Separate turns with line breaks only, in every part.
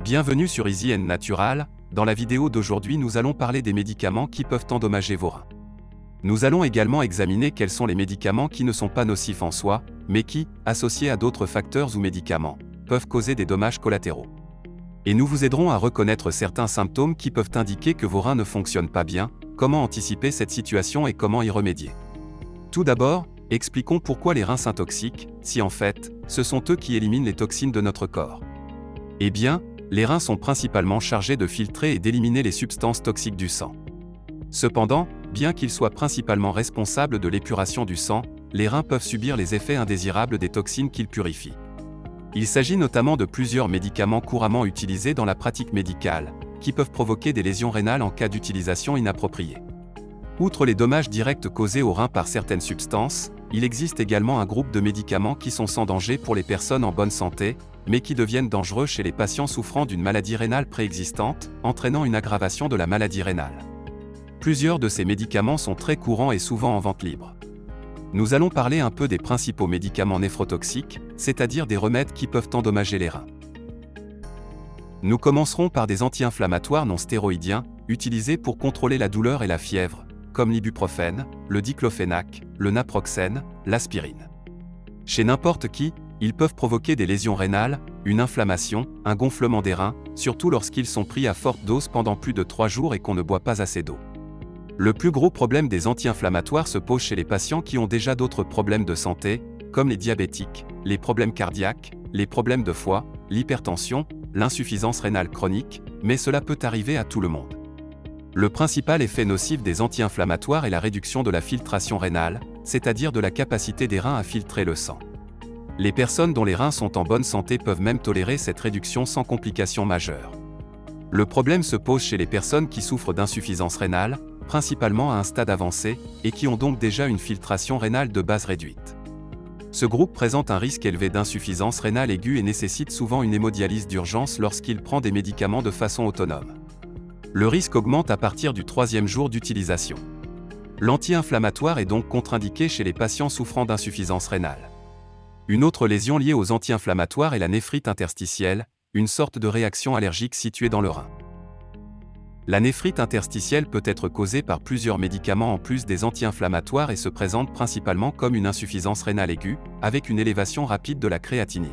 Bienvenue sur Easy & Natural. Dans la vidéo d'aujourd'hui, nous allons parler des médicaments qui peuvent endommager vos reins. Nous allons également examiner quels sont les médicaments qui ne sont pas nocifs en soi, mais qui, associés à d'autres facteurs ou médicaments, peuvent causer des dommages collatéraux. Et nous vous aiderons à reconnaître certains symptômes qui peuvent indiquer que vos reins ne fonctionnent pas bien, comment anticiper cette situation et comment y remédier. Tout d'abord, expliquons pourquoi les reins s'intoxiquent, si en fait, ce sont eux qui éliminent les toxines de notre corps. Eh bien, les reins sont principalement chargés de filtrer et d'éliminer les substances toxiques du sang. Cependant, bien qu'ils soient principalement responsables de l'épuration du sang, les reins peuvent subir les effets indésirables des toxines qu'ils purifient. Il s'agit notamment de plusieurs médicaments couramment utilisés dans la pratique médicale, qui peuvent provoquer des lésions rénales en cas d'utilisation inappropriée. Outre les dommages directs causés aux reins par certaines substances, il existe également un groupe de médicaments qui sont sans danger pour les personnes en bonne santé, mais qui deviennent dangereux chez les patients souffrant d'une maladie rénale préexistante, entraînant une aggravation de la maladie rénale. Plusieurs de ces médicaments sont très courants et souvent en vente libre. Nous allons parler un peu des principaux médicaments néphrotoxiques, c'est-à-dire des remèdes qui peuvent endommager les reins. Nous commencerons par des anti-inflammatoires non stéroïdiens, utilisés pour contrôler la douleur et la fièvre, comme l'ibuprofène, le diclofénac, le naproxène, l'aspirine. Chez n'importe qui, ils peuvent provoquer des lésions rénales, une inflammation, un gonflement des reins, surtout lorsqu'ils sont pris à forte dose pendant plus de 3 jours et qu'on ne boit pas assez d'eau. Le plus gros problème des anti-inflammatoires se pose chez les patients qui ont déjà d'autres problèmes de santé, comme les diabétiques, les problèmes cardiaques, les problèmes de foie, l'hypertension, l'insuffisance rénale chronique, mais cela peut arriver à tout le monde. Le principal effet nocif des anti-inflammatoires est la réduction de la filtration rénale, c'est-à-dire de la capacité des reins à filtrer le sang. Les personnes dont les reins sont en bonne santé peuvent même tolérer cette réduction sans complications majeures. Le problème se pose chez les personnes qui souffrent d'insuffisance rénale, principalement à un stade avancé, et qui ont donc déjà une filtration rénale de base réduite. Ce groupe présente un risque élevé d'insuffisance rénale aiguë et nécessite souvent une hémodialyse d'urgence lorsqu'il prend des médicaments de façon autonome. Le risque augmente à partir du 3e jour d'utilisation. L'anti-inflammatoire est donc contre-indiqué chez les patients souffrant d'insuffisance rénale. Une autre lésion liée aux anti-inflammatoires est la néphrite interstitielle, une sorte de réaction allergique située dans le rein. La néphrite interstitielle peut être causée par plusieurs médicaments en plus des anti-inflammatoires et se présente principalement comme une insuffisance rénale aiguë, avec une élévation rapide de la créatinine.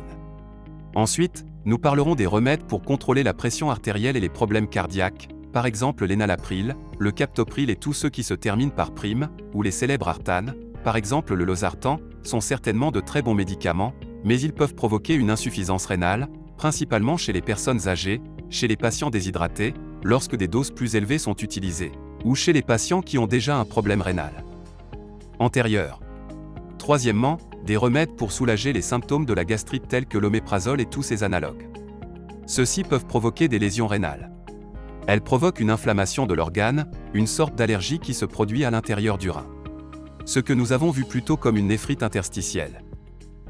Ensuite, nous parlerons des remèdes pour contrôler la pression artérielle et les problèmes cardiaques, par exemple l'énalapril, le captopril et tous ceux qui se terminent par prime, ou les célèbres Artane, par exemple le losartan, sont certainement de très bons médicaments, mais ils peuvent provoquer une insuffisance rénale, principalement chez les personnes âgées, chez les patients déshydratés, lorsque des doses plus élevées sont utilisées, ou chez les patients qui ont déjà un problème rénal antérieur. Troisièmement, des remèdes pour soulager les symptômes de la gastrite tels que l'oméprazole et tous ses analogues. Ceux-ci peuvent provoquer des lésions rénales. Elles provoquent une inflammation de l'organe, une sorte d'allergie qui se produit à l'intérieur du rein. Ce que nous avons vu plus tôt comme une néphrite interstitielle.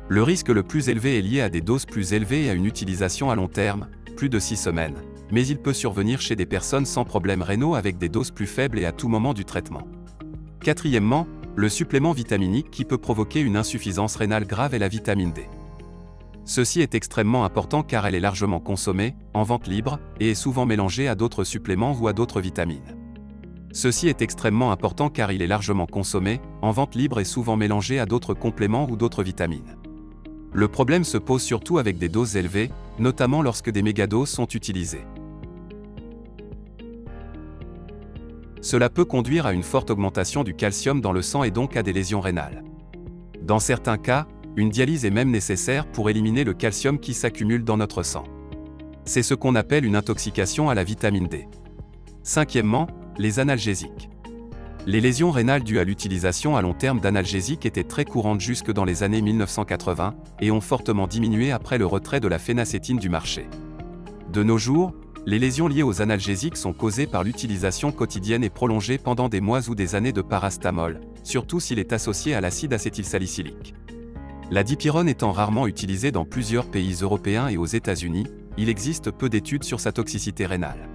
Le risque le plus élevé est lié à des doses plus élevées et à une utilisation à long terme, plus de 6 semaines, mais il peut survenir chez des personnes sans problèmes rénaux avec des doses plus faibles et à tout moment du traitement. Quatrièmement, le supplément vitaminique qui peut provoquer une insuffisance rénale grave est la vitamine D. Ceci est extrêmement important car elle est largement consommée, en vente libre, et est souvent mélangée à d'autres suppléments ou à d'autres vitamines. Ceci est extrêmement important car il est largement consommé, en vente libre et souvent mélangé à d'autres compléments ou d'autres vitamines. Le problème se pose surtout avec des doses élevées, notamment lorsque des mégadoses sont utilisées. Cela peut conduire à une forte augmentation du calcium dans le sang et donc à des lésions rénales. Dans certains cas, une dialyse est même nécessaire pour éliminer le calcium qui s'accumule dans notre sang. C'est ce qu'on appelle une intoxication à la vitamine D. Cinquièmement, les analgésiques. Les lésions rénales dues à l'utilisation à long terme d'analgésiques étaient très courantes jusque dans les années 1980 et ont fortement diminué après le retrait de la phénacétine du marché. De nos jours, les lésions liées aux analgésiques sont causées par l'utilisation quotidienne et prolongée pendant des mois ou des années de paracétamol, surtout s'il est associé à l'acide acétylsalicylique. La dipyrone étant rarement utilisée dans plusieurs pays européens et aux États-Unis, il existe peu d'études sur sa toxicité rénale.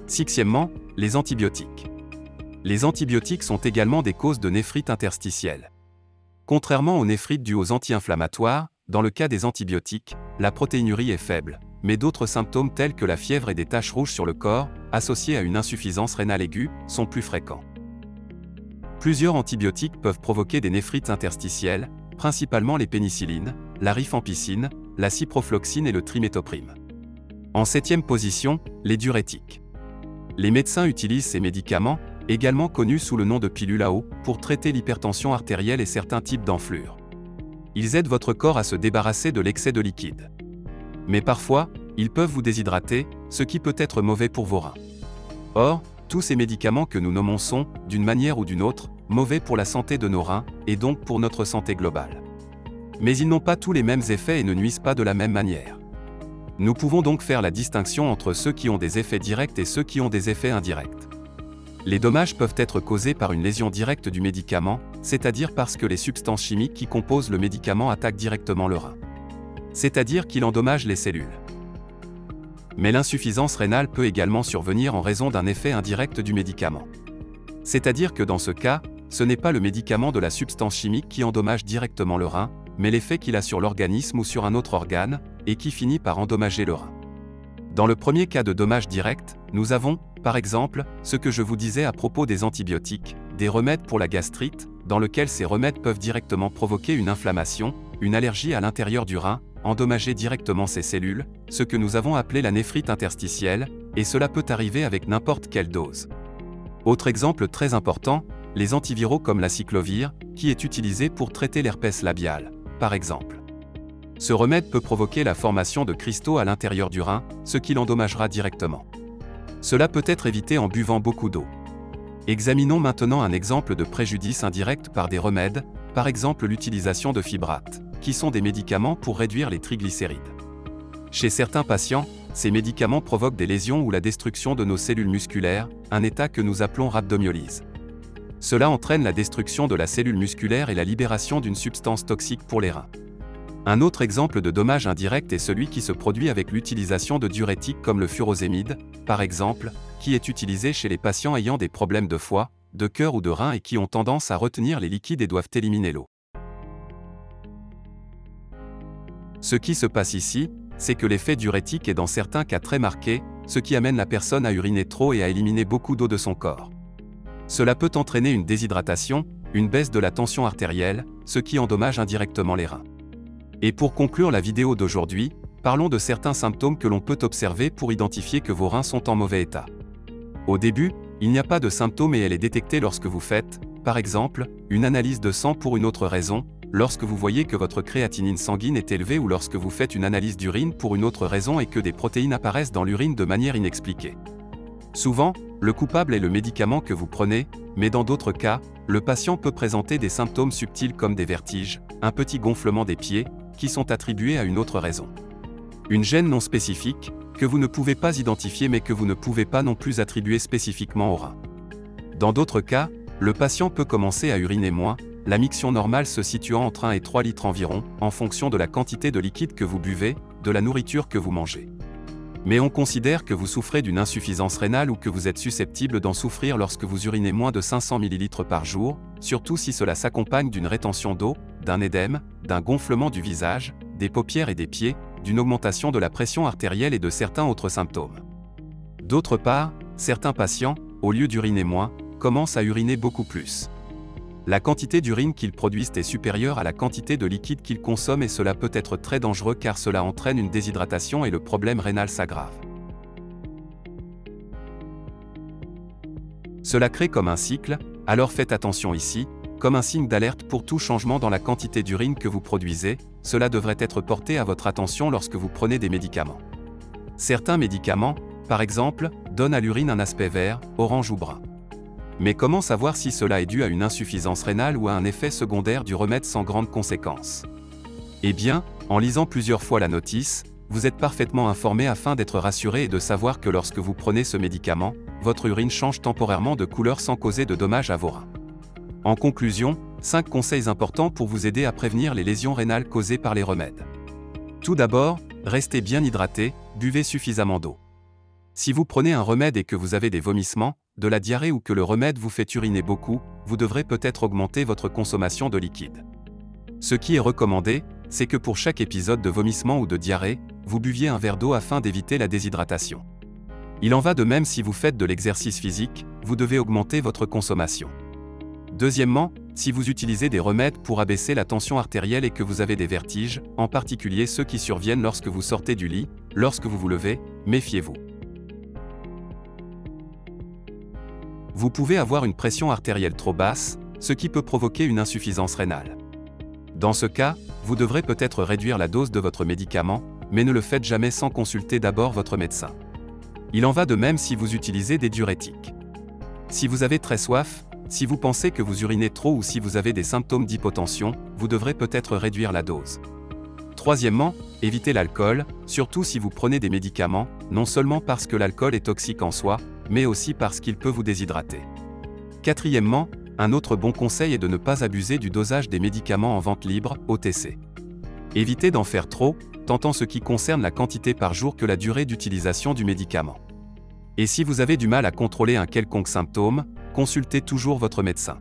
Sixièmement, les antibiotiques. Les antibiotiques sont également des causes de néphrite interstitielle. Contrairement aux néphrites dues aux anti-inflammatoires, dans le cas des antibiotiques, la protéinurie est faible, mais d'autres symptômes tels que la fièvre et des taches rouges sur le corps, associés à une insuffisance rénale aiguë, sont plus fréquents. Plusieurs antibiotiques peuvent provoquer des néphrites interstitielles, principalement les pénicillines, la rifampicine, la ciprofloxacine et le trimétoprime. En 7e position, les diurétiques. Les médecins utilisent ces médicaments, également connus sous le nom de pilules à eau, pour traiter l'hypertension artérielle et certains types d'enflure. Ils aident votre corps à se débarrasser de l'excès de liquide. Mais parfois, ils peuvent vous déshydrater, ce qui peut être mauvais pour vos reins. Or, tous ces médicaments que nous nommons sont, d'une manière ou d'une autre, mauvais pour la santé de nos reins, et donc pour notre santé globale. Mais ils n'ont pas tous les mêmes effets et ne nuisent pas de la même manière. Nous pouvons donc faire la distinction entre ceux qui ont des effets directs et ceux qui ont des effets indirects. Les dommages peuvent être causés par une lésion directe du médicament, c'est-à-dire parce que les substances chimiques qui composent le médicament attaquent directement le rein. C'est-à-dire qu'il endommage les cellules. Mais l'insuffisance rénale peut également survenir en raison d'un effet indirect du médicament. C'est-à-dire que dans ce cas, ce n'est pas le médicament de la substance chimique qui endommage directement le rein, mais l'effet qu'il a sur l'organisme ou sur un autre organe, et qui finit par endommager le rein. Dans le premier cas de dommage direct, nous avons, par exemple, ce que je vous disais à propos des antibiotiques, des remèdes pour la gastrite, dans lequel ces remèdes peuvent directement provoquer une inflammation, une allergie à l'intérieur du rein, endommager directement ces cellules, ce que nous avons appelé la néphrite interstitielle, et cela peut arriver avec n'importe quelle dose. Autre exemple très important, les antiviraux comme la cyclovir, qui est utilisé pour traiter l'herpès labial, par exemple. Ce remède peut provoquer la formation de cristaux à l'intérieur du rein, ce qui l'endommagera directement. Cela peut être évité en buvant beaucoup d'eau. Examinons maintenant un exemple de préjudice indirect par des remèdes, par exemple l'utilisation de fibrates, qui sont des médicaments pour réduire les triglycérides. Chez certains patients, ces médicaments provoquent des lésions ou la destruction de nos cellules musculaires, un état que nous appelons rhabdomyolyse. Cela entraîne la destruction de la cellule musculaire et la libération d'une substance toxique pour les reins. Un autre exemple de dommage indirect est celui qui se produit avec l'utilisation de diurétiques comme le furosémide, par exemple, qui est utilisé chez les patients ayant des problèmes de foie, de cœur ou de rein et qui ont tendance à retenir les liquides et doivent éliminer l'eau. Ce qui se passe ici, c'est que l'effet diurétique est dans certains cas très marqué, ce qui amène la personne à uriner trop et à éliminer beaucoup d'eau de son corps. Cela peut entraîner une déshydratation, une baisse de la tension artérielle, ce qui endommage indirectement les reins. Et pour conclure la vidéo d'aujourd'hui, parlons de certains symptômes que l'on peut observer pour identifier que vos reins sont en mauvais état. Au début, il n'y a pas de symptômes et elle est détectée lorsque vous faites, par exemple, une analyse de sang pour une autre raison, lorsque vous voyez que votre créatinine sanguine est élevée ou lorsque vous faites une analyse d'urine pour une autre raison et que des protéines apparaissent dans l'urine de manière inexpliquée. Souvent, le coupable est le médicament que vous prenez, mais dans d'autres cas, le patient peut présenter des symptômes subtils comme des vertiges, un petit gonflement des pieds, qui sont attribués à une autre raison. Une gêne non spécifique, que vous ne pouvez pas identifier mais que vous ne pouvez pas non plus attribuer spécifiquement au rein. Dans d'autres cas, le patient peut commencer à uriner moins, la miction normale se situant entre 1 et 3 litres environ, en fonction de la quantité de liquide que vous buvez, de la nourriture que vous mangez. Mais on considère que vous souffrez d'une insuffisance rénale ou que vous êtes susceptible d'en souffrir lorsque vous urinez moins de 500 ml par jour, surtout si cela s'accompagne d'une rétention d'eau, d'un édème, d'un gonflement du visage, des paupières et des pieds, d'une augmentation de la pression artérielle et de certains autres symptômes. D'autre part, certains patients, au lieu d'uriner moins, commencent à uriner beaucoup plus. La quantité d'urine qu'ils produisent est supérieure à la quantité de liquide qu'ils consomment et cela peut être très dangereux car cela entraîne une déshydratation et le problème rénal s'aggrave. Cela crée comme un cycle, alors faites attention ici, comme un signe d'alerte pour tout changement dans la quantité d'urine que vous produisez, cela devrait être porté à votre attention lorsque vous prenez des médicaments. Certains médicaments, par exemple, donnent à l'urine un aspect vert, orange ou brun. Mais comment savoir si cela est dû à une insuffisance rénale ou à un effet secondaire du remède sans grande conséquence? Eh bien, en lisant plusieurs fois la notice, vous êtes parfaitement informé afin d'être rassuré et de savoir que lorsque vous prenez ce médicament, votre urine change temporairement de couleur sans causer de dommages à vos reins. En conclusion, 5 conseils importants pour vous aider à prévenir les lésions rénales causées par les remèdes. Tout d'abord, restez bien hydraté, buvez suffisamment d'eau. Si vous prenez un remède et que vous avez des vomissements, de la diarrhée ou que le remède vous fait uriner beaucoup, vous devrez peut-être augmenter votre consommation de liquide. Ce qui est recommandé, c'est que pour chaque épisode de vomissement ou de diarrhée, vous buviez un verre d'eau afin d'éviter la déshydratation. Il en va de même si vous faites de l'exercice physique, vous devez augmenter votre consommation. Deuxièmement, si vous utilisez des remèdes pour abaisser la tension artérielle et que vous avez des vertiges, en particulier ceux qui surviennent lorsque vous sortez du lit, lorsque vous vous levez, méfiez-vous. Vous pouvez avoir une pression artérielle trop basse, ce qui peut provoquer une insuffisance rénale. Dans ce cas, vous devrez peut-être réduire la dose de votre médicament, mais ne le faites jamais sans consulter d'abord votre médecin. Il en va de même si vous utilisez des diurétiques. Si vous avez très soif, si vous pensez que vous urinez trop ou si vous avez des symptômes d'hypotension, vous devrez peut-être réduire la dose. Troisièmement, évitez l'alcool, surtout si vous prenez des médicaments, non seulement parce que l'alcool est toxique en soi, mais aussi parce qu'il peut vous déshydrater. Quatrièmement, un autre bon conseil est de ne pas abuser du dosage des médicaments en vente libre, OTC. Évitez d'en faire trop, tant en ce qui concerne la quantité par jour que la durée d'utilisation du médicament. Et si vous avez du mal à contrôler un quelconque symptôme, consultez toujours votre médecin.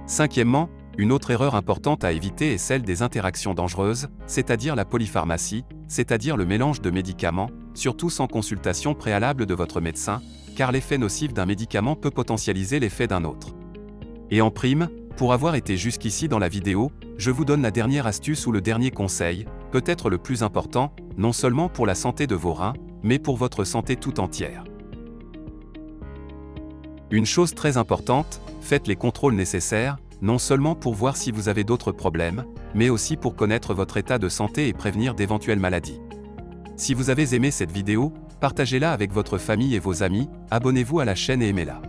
Cinquièmement, une autre erreur importante à éviter est celle des interactions dangereuses, c'est-à-dire la polypharmacie, c'est-à-dire le mélange de médicaments, surtout sans consultation préalable de votre médecin, car l'effet nocif d'un médicament peut potentialiser l'effet d'un autre. Et en prime, pour avoir été jusqu'ici dans la vidéo, je vous donne la dernière astuce ou le dernier conseil, peut-être le plus important, non seulement pour la santé de vos reins, mais pour votre santé tout entière. Une chose très importante, faites les contrôles nécessaires, non seulement pour voir si vous avez d'autres problèmes, mais aussi pour connaître votre état de santé et prévenir d'éventuelles maladies. Si vous avez aimé cette vidéo, partagez-la avec votre famille et vos amis, abonnez-vous à la chaîne et aimez-la.